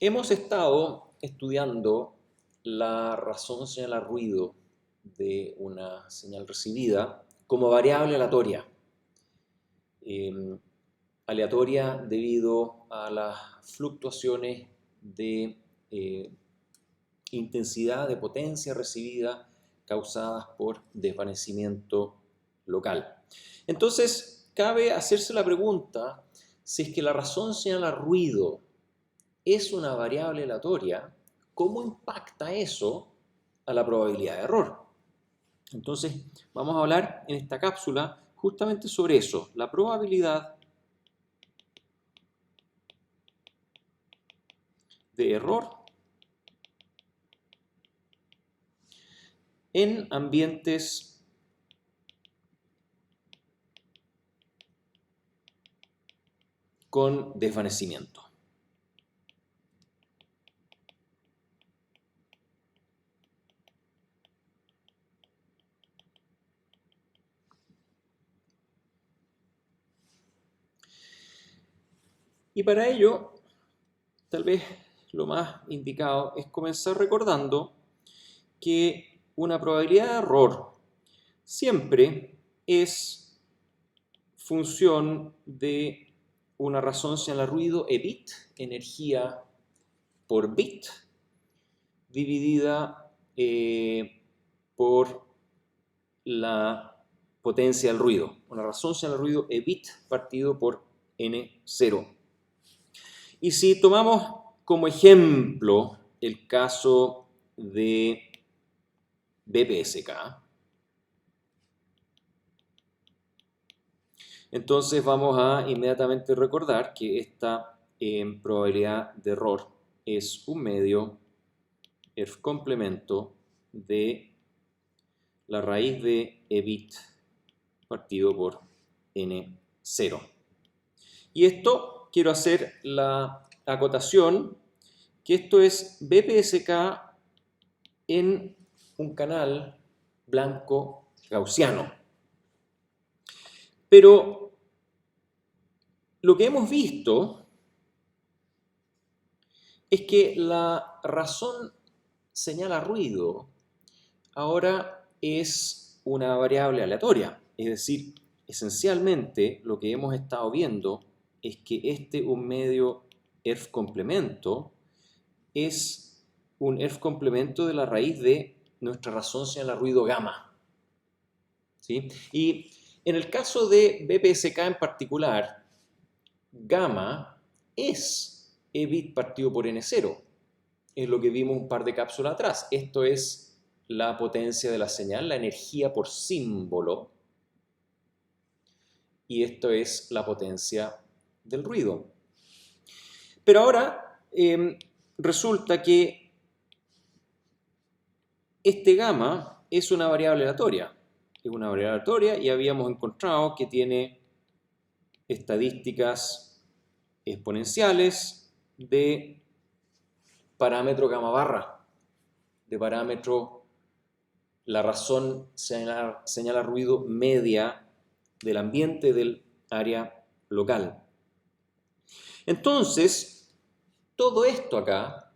Hemos estado estudiando la razón señal ruido de una señal recibida como variable aleatoria. Aleatoria debido a las fluctuaciones de intensidad de potencia recibida causadas por desvanecimiento local. Entonces, cabe hacerse la pregunta si es que la razón señal ruido es una variable aleatoria, ¿cómo impacta eso a la probabilidad de error? Entonces, vamos a hablar en esta cápsula justamente sobre eso, la probabilidad de error en ambientes con desvanecimiento. Y para ello, tal vez lo más indicado es comenzar recordando que una probabilidad de error siempre es función de una razón señal ruido E bit, energía por bit, dividida por la potencia del ruido. Una razón señal ruido E bit partido por N0. Y si tomamos como ejemplo el caso de BPSK, entonces vamos a inmediatamente recordar que esta probabilidad de error es un medio ERF complemento de la raíz de E bit partido por N0. Y esto quiero hacer la acotación que esto es BPSK en un canal blanco gaussiano. Pero lo que hemos visto es que la razón señal ruido ahora es una variable aleatoria. Es decir, esencialmente lo que hemos estado viendo es que un medio ERF complemento es un ERF complemento de la raíz de nuestra razón señal ruido gamma. ¿Sí? Y en el caso de BPSK en particular, gamma es E bit partido por N0. Es lo que vimos un par de cápsulas atrás. Esto es la potencia de la señal, la energía por símbolo. Y esto es la potencia del ruido. Pero ahora resulta que este gamma es una variable aleatoria. Es una variable aleatoria y habíamos encontrado que tiene estadísticas exponenciales de parámetro gamma barra, de parámetro la razón señala ruido media del ambiente del área local. Entonces, todo esto acá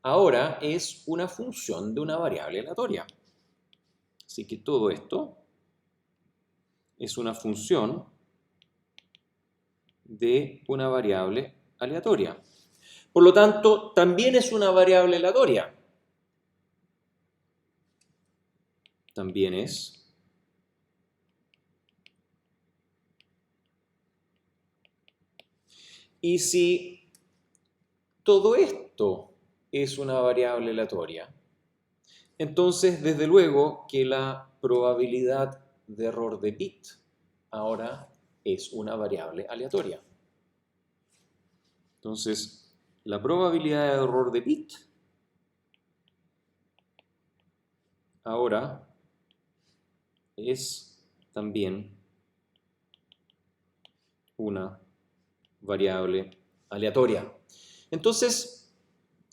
ahora es una función de una variable aleatoria. Así que todo esto es una función de una variable aleatoria. Por lo tanto, también es una variable aleatoria. También es y si todo esto es una variable aleatoria, entonces desde luego que la probabilidad de error de bit ahora es una variable aleatoria. Entonces, la probabilidad de error de bit ahora es también una variable aleatoria. Entonces,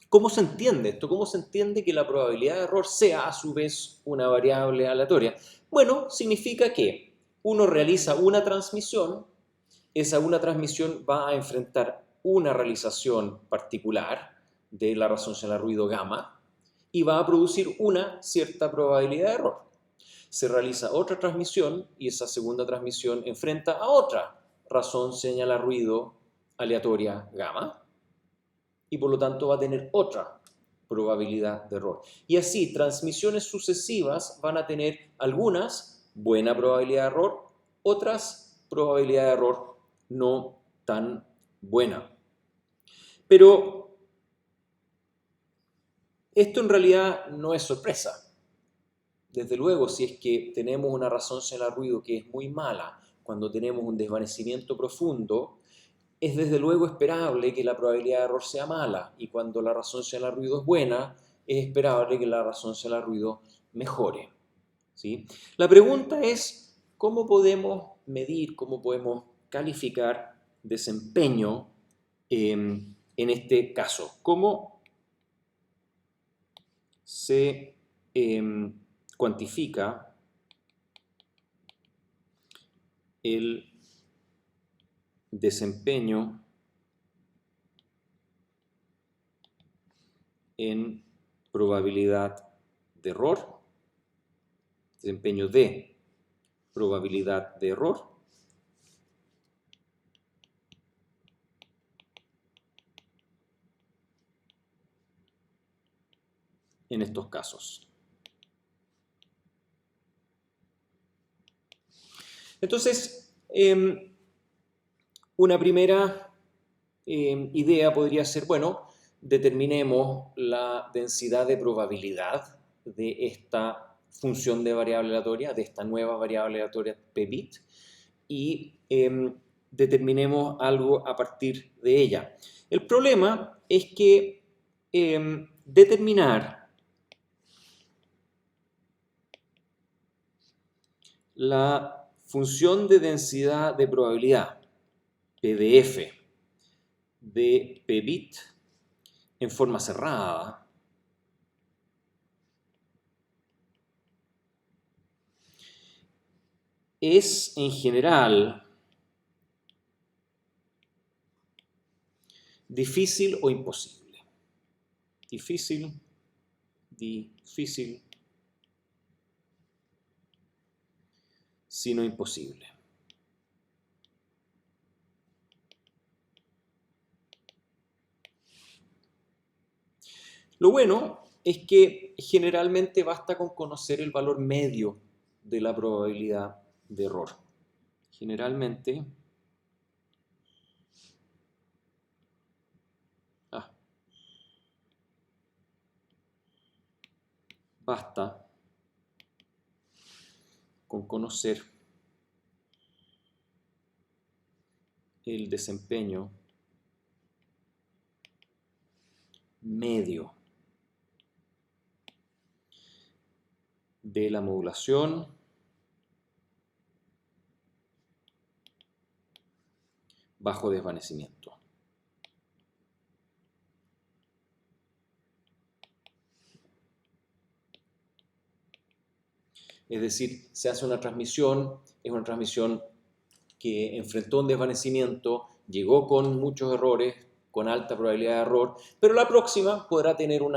¿cómo se entiende esto? ¿Cómo se entiende que la probabilidad de error sea a su vez una variable aleatoria? Bueno, significa que uno realiza una transmisión, esa una transmisión va a enfrentar una realización particular de la razón señal al ruido gamma y va a producir una cierta probabilidad de error. Se realiza otra transmisión y esa segunda transmisión enfrenta a otra razón señal al ruido aleatoria gamma y por lo tanto va a tener otra probabilidad de error. Y así, transmisiones sucesivas van a tener algunas buena probabilidad de error, otras probabilidad de error no tan buena. Pero esto en realidad no es sorpresa. Desde luego, si es que tenemos una razón señal al ruido que es muy mala, cuando tenemos un desvanecimiento profundo, es desde luego esperable que la probabilidad de error sea mala, y cuando la razón señal al ruido es buena, es esperable que la razón señal al ruido mejore. ¿Sí? La pregunta es, ¿cómo podemos medir, cómo podemos calificar desempeño en este caso? ¿Cómo se cuantifica el desempeño en probabilidad de error, desempeño de probabilidad de error en estos casos? Entonces, una primera idea podría ser, bueno, determinemos la densidad de probabilidad de esta función de variable aleatoria, de esta nueva variable aleatoria p-bit, y determinemos algo a partir de ella. El problema es que determinar la función de densidad de probabilidad, PDF, de p-bit en forma cerrada es en general difícil o imposible. Difícil, sino imposible. Lo bueno es que generalmente basta con conocer el valor medio de la probabilidad de error. Generalmente, basta con conocer el desempeño medio de la modulación bajo desvanecimiento. Es decir, se hace una transmisión, es una transmisión que enfrentó un desvanecimiento, llegó con muchos errores, con alta probabilidad de error, pero la próxima podrá tener un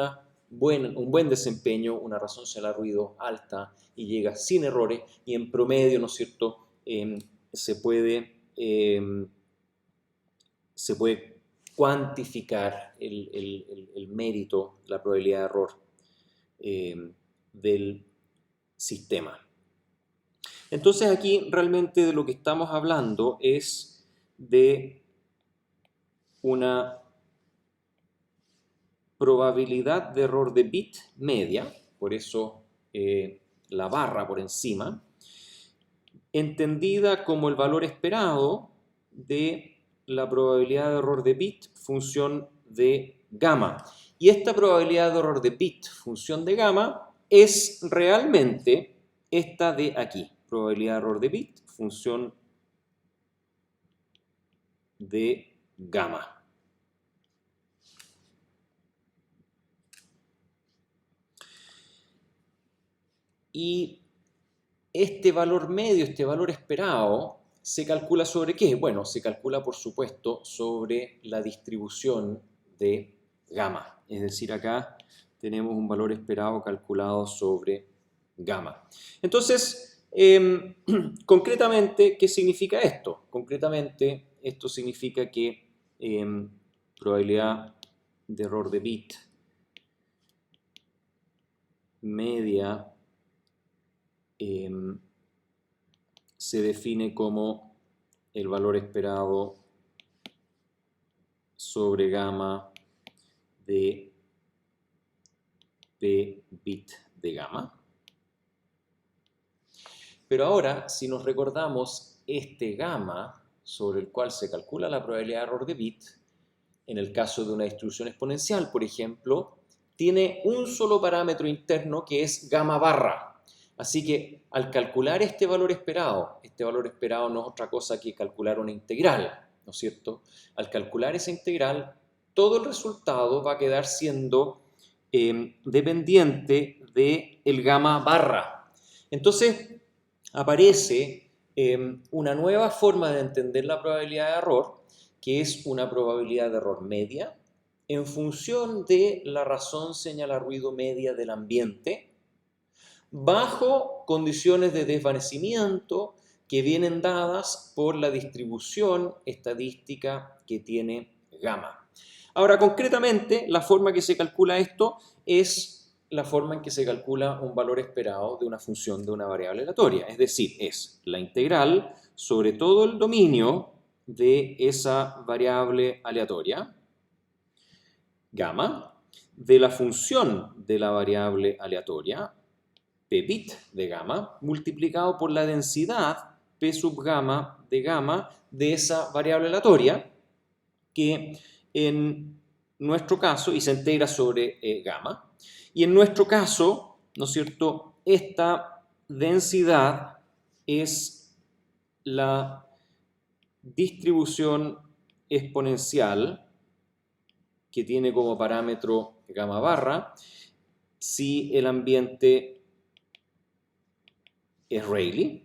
buen desempeño, una razón señal al ruido alta y llega sin errores y en promedio, ¿no es cierto?, se puede cuantificar el mérito, la probabilidad de error del sistema. Entonces aquí realmente de lo que estamos hablando es de una probabilidad de error de bit media, por eso la barra por encima, entendida como el valor esperado de la probabilidad de error de bit función de gamma. Y esta probabilidad de error de bit función de gamma es realmente esta de aquí, probabilidad de error de bit función de gamma. Y este valor medio, este valor esperado, ¿Se calcula sobre qué? Bueno, se calcula, por supuesto, sobre la distribución de gamma. Es decir, acá tenemos un valor esperado calculado sobre gamma. Entonces, concretamente, ¿qué significa esto? Concretamente, esto significa que probabilidad de error de bit media se define como el valor esperado sobre gamma de p bit de gamma. Pero ahora, si nos recordamos este gamma sobre el cual se calcula la probabilidad de error de bit, en el caso de una distribución exponencial, por ejemplo, tiene un solo parámetro interno que es gamma barra. Así que al calcular este valor esperado no es otra cosa que calcular una integral, ¿no es cierto? Al calcular esa integral, todo el resultado va a quedar siendo dependiente del gamma barra. Entonces, aparece una nueva forma de entender la probabilidad de error, que es una probabilidad de error media en función de la razón señala ruido media del ambiente, bajo condiciones de desvanecimiento que vienen dadas por la distribución estadística que tiene gamma. Ahora, concretamente, la forma que se calcula esto es la forma en que se calcula un valor esperado de una función de una variable aleatoria. Es decir, es la integral sobre todo el dominio de esa variable aleatoria, gamma, de la función de la variable aleatoria, p bit de gamma, multiplicado por la densidad p sub gamma de esa variable aleatoria, que en nuestro caso, y se integra sobre gamma, y en nuestro caso, ¿no es cierto?, esta densidad es la distribución exponencial que tiene como parámetro gamma barra si el ambiente es Rayleigh.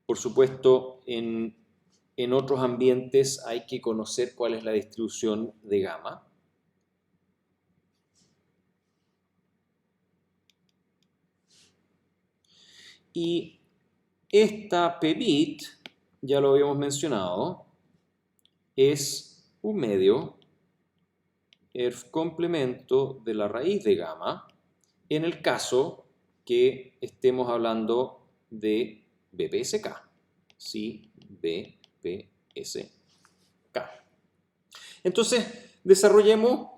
Por supuesto, en otros ambientes hay que conocer cuál es la distribución de gamma. Y esta p-bit, ya lo habíamos mencionado, es un medio ERF complemento de la raíz de gamma en el caso que estemos hablando de BPSK. Sí, BPSK. Entonces, desarrollemos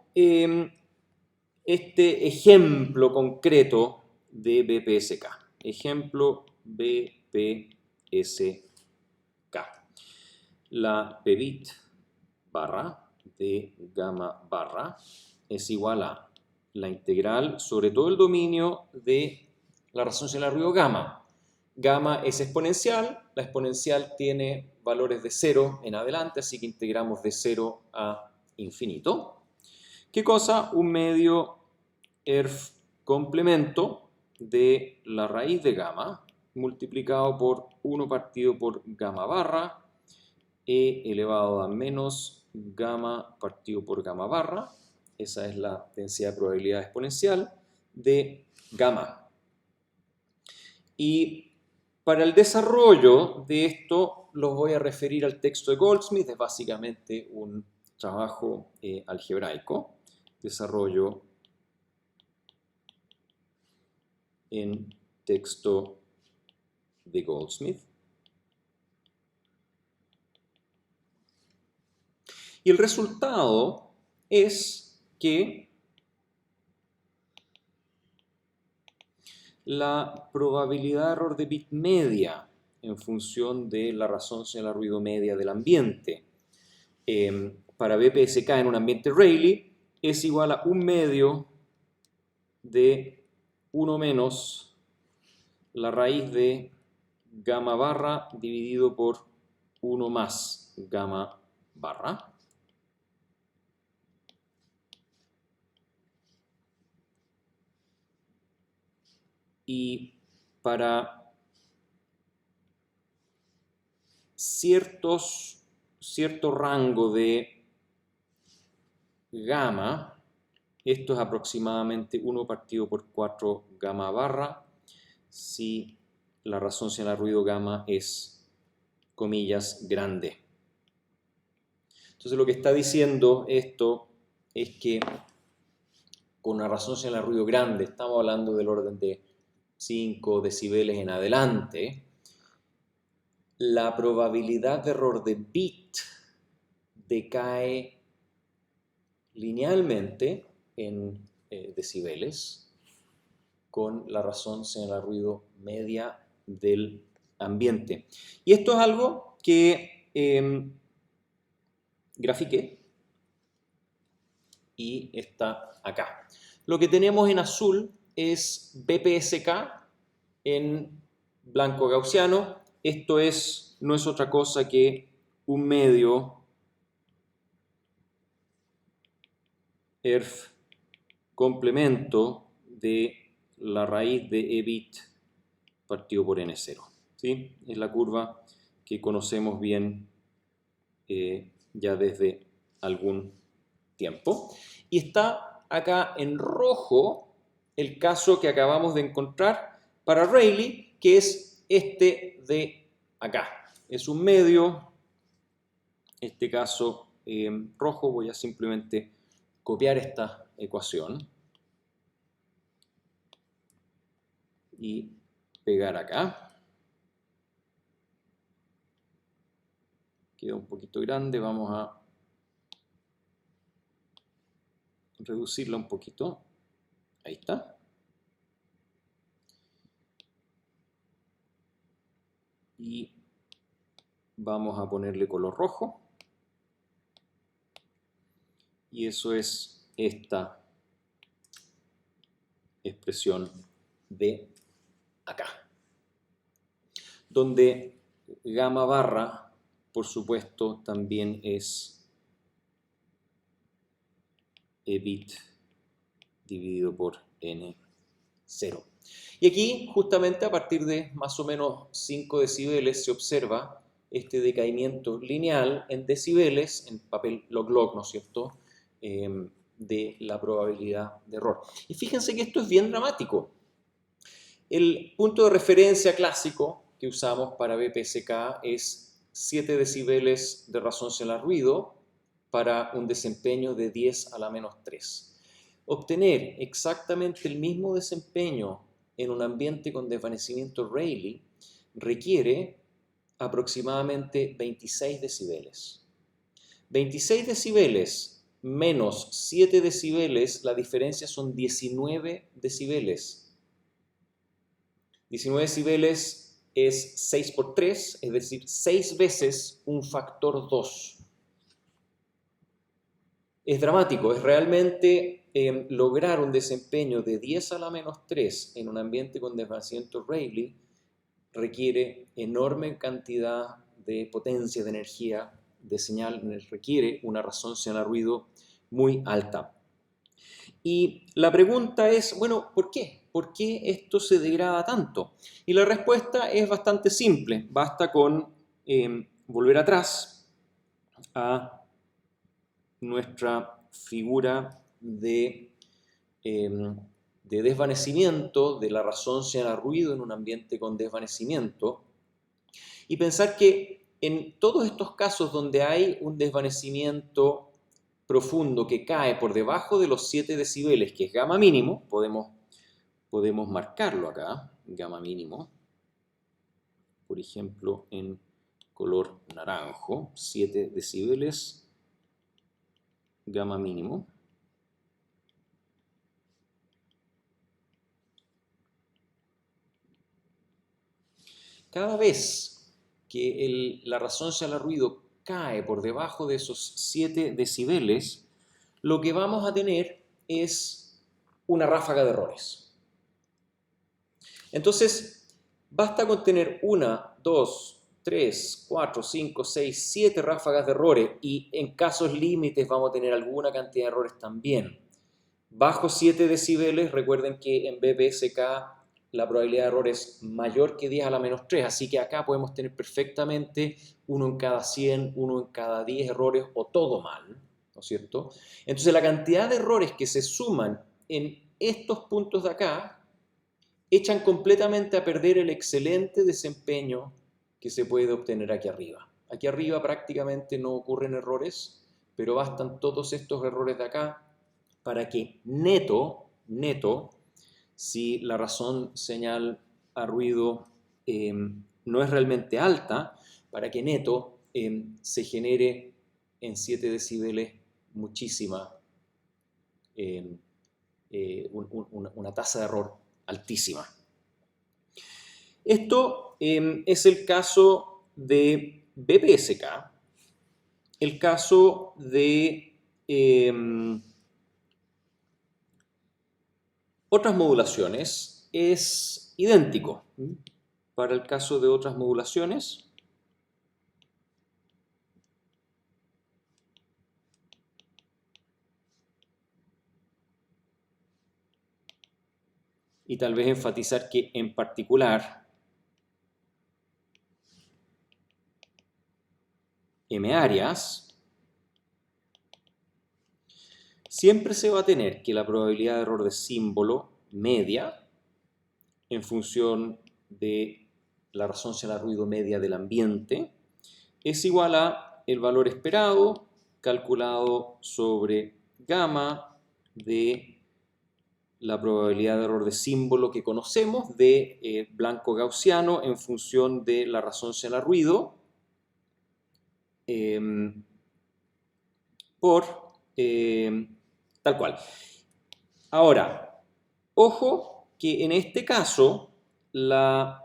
este ejemplo concreto de BPSK. Ejemplo BPSK. La p-bit barra de gamma barra es igual a la integral sobre todo el dominio de la razón señalar ruido gamma. Gamma es exponencial, la exponencial tiene valores de 0 en adelante, así que integramos de 0 a infinito. ¿Qué cosa? Un medio ERF complemento de la raíz de gamma multiplicado por 1 partido por gamma barra e elevado a menos gamma partido por gamma barra. Esa es la densidad de probabilidad exponencial de gamma. Y para el desarrollo de esto los voy a referir al texto de Goldsmith. Es básicamente un trabajo algebraico. Desarrollo en texto de Goldsmith. Y el resultado es que la probabilidad de error de bit media en función de la razón señalar ruido media del ambiente para BPSK en un ambiente Rayleigh es igual a un medio de 1 menos la raíz de gamma barra dividido por 1 más gamma barra. y para cierto rango de gamma, esto es aproximadamente 1 partido por 4 gamma barra, si la razón señal a ruido gamma es, comillas, grande. Entonces lo que está diciendo esto es que con una razón señal a ruido grande, estamos hablando del orden de 5 decibeles en adelante, la probabilidad de error de bit decae linealmente en decibeles con la razón señal a ruido media del ambiente. Y esto es algo que grafiqué y está acá. Lo que tenemos en azul es BPSK en blanco gaussiano. Esto no es otra cosa que un medio ERF complemento de la raíz de E bit partido por N0. ¿Sí? Es la curva que conocemos bien ya desde algún tiempo. Y está acá en rojo el caso que acabamos de encontrar para Rayleigh, que es este de acá. Es un medio, este caso rojo. Voy a simplemente copiar esta ecuación y pegar acá. Queda un poquito grande, vamos a reducirla un poquito. Ahí está. Y vamos a ponerle color rojo. Y eso es esta expresión de acá. Donde gamma barra, por supuesto, también es E bit dividido por N0. Y aquí, justamente a partir de más o menos 5 decibeles, se observa este decaimiento lineal en decibeles, en papel log-log, ¿no es cierto?, de la probabilidad de error. Y fíjense que esto es bien dramático. El punto de referencia clásico que usamos para BPSK es 7 decibeles de razón señal a ruido para un desempeño de 10 a la menos 3. Obtener exactamente el mismo desempeño en un ambiente con desvanecimiento Rayleigh requiere aproximadamente 26 decibeles. 26 decibeles menos 7 decibeles, la diferencia son 19 decibeles. 19 decibeles es 6 por 3, es decir, 6 veces un factor 2. Es dramático, es realmente lograr un desempeño de 10 a la menos 3 en un ambiente con desvanecimiento Rayleigh requiere enorme cantidad de potencia de energía de señal, requiere una razón señal a ruido muy alta. Y la pregunta es, bueno, ¿por qué? ¿Por qué esto se degrada tanto? Y la respuesta es bastante simple. Basta con volver atrás a nuestra figura de desvanecimiento de la razón señal a ruido en un ambiente con desvanecimiento y pensar que en todos estos casos donde hay un desvanecimiento profundo que cae por debajo de los 7 decibeles, que es gamma mínimo, podemos marcarlo acá, gamma mínimo, por ejemplo en color naranjo, 7 decibeles, gamma mínimo. Cada vez que la razón señal a ruido cae por debajo de esos 7 decibeles, lo que vamos a tener es una ráfaga de errores. Entonces, basta con tener 1, 2, 3, 4, 5, 6, 7 ráfagas de errores y en casos límites vamos a tener alguna cantidad de errores también. Bajo 7 decibeles, recuerden que en BPSK la probabilidad de error es mayor que 10 a la menos 3, así que acá podemos tener perfectamente 1 en cada 100, 1 en cada 10 errores o todo mal, ¿no es cierto? Entonces la cantidad de errores que se suman en estos puntos de acá echan completamente a perder el excelente desempeño que se puede obtener aquí arriba. Aquí arriba prácticamente no ocurren errores, pero bastan todos estos errores de acá para que neto, si la razón señal a ruido no es realmente alta, para que neto se genere en 7 decibeles muchísima, una tasa de error altísima. Esto es el caso de BPSK. El caso de otras modulaciones es idéntico. Para el caso de otras modulaciones, y tal vez enfatizar que en particular M-áreas, siempre se va a tener que la probabilidad de error de símbolo media en función de la razón señal a ruido media del ambiente es igual a el valor esperado calculado sobre gamma de la probabilidad de error de símbolo que conocemos de blanco gaussiano en función de la razón señal a ruido por tal cual. Ahora, ojo que en este caso la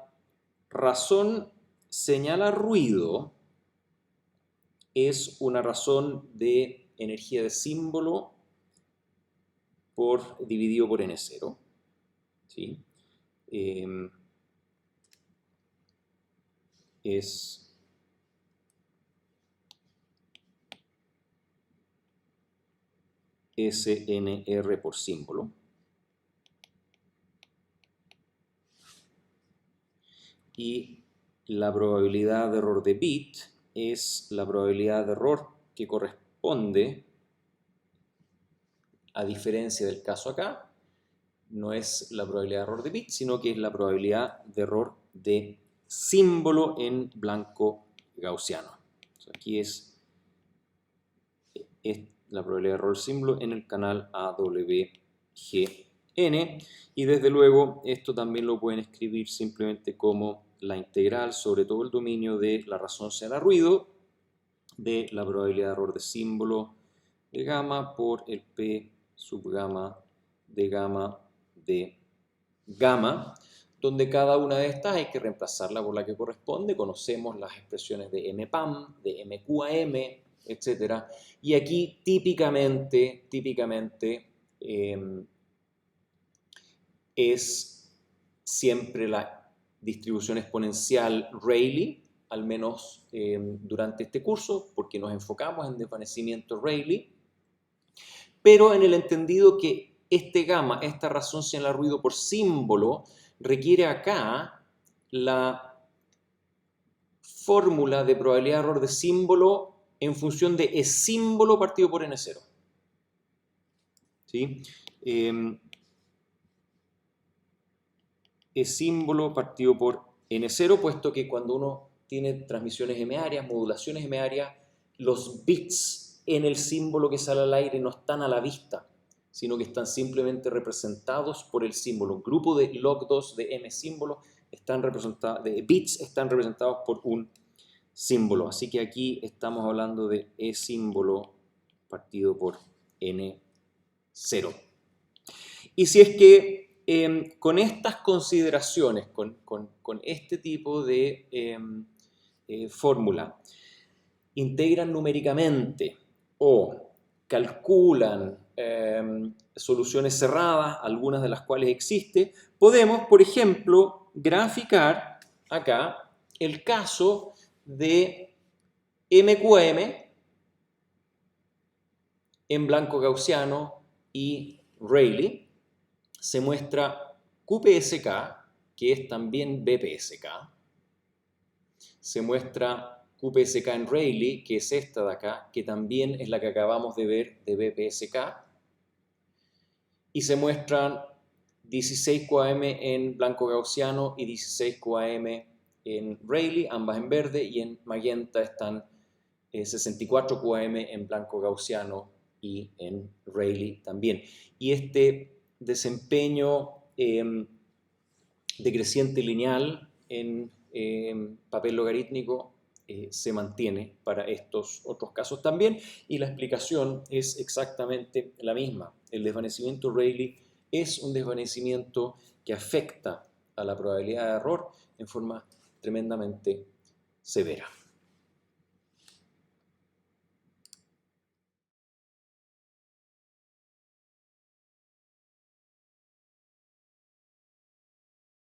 razón señal a ruido es una razón de energía de símbolo dividido por n0. ¿Sí? Es SNR por símbolo. Y la probabilidad de error de bit es la probabilidad de error que corresponde, a diferencia del caso acá, no es la probabilidad de error de bit, sino que es la probabilidad de error de símbolo en blanco gaussiano. O sea, aquí es la probabilidad de error símbolo en el canal AWGN. Y desde luego esto también lo pueden escribir simplemente como la integral sobre todo el dominio de la razón señal a ruido de la probabilidad de error de símbolo de gamma por el P sub gamma de gamma, donde cada una de estas hay que reemplazarla por la que corresponde. Conocemos las expresiones de MPAM, de MQAM, etc. Y aquí típicamente es siempre la distribución exponencial Rayleigh, al menos durante este curso, porque nos enfocamos en desvanecimiento Rayleigh, pero en el entendido que este gamma, esta razón señal a ruido por símbolo, requiere acá la fórmula de probabilidad de error de símbolo en función de E símbolo partido por N0. ¿Sí? E símbolo partido por N0, puesto que cuando uno tiene transmisiones M-áreas, modulaciones M-áreas, los bits en el símbolo que sale al aire no están a la vista, sino que están simplemente representados por el símbolo. Un grupo de log2 de M símbolo de bits están representados por un símbolo. Así que aquí estamos hablando de E símbolo partido por N0. Y si es que con estas consideraciones, con este tipo de fórmula, integran numéricamente o calculan soluciones cerradas, algunas de las cuales existen, podemos, por ejemplo, graficar acá el caso de MQM en blanco gaussiano y Rayleigh. Se muestra QPSK que es también BPSK. Se muestra QPSK en Rayleigh, que es esta de acá, que también es la que acabamos de ver de BPSK. Y se muestran 16 QAM en blanco gaussiano y 16 QAM en Rayleigh, ambas en verde, y en magenta están 64 QAM en blanco gaussiano y en Rayleigh también. Y este desempeño decreciente lineal en papel logarítmico se mantiene para estos otros casos también, y la explicación es exactamente la misma. El desvanecimiento Rayleigh es un desvanecimiento que afecta a la probabilidad de error en forma tremendamente severa.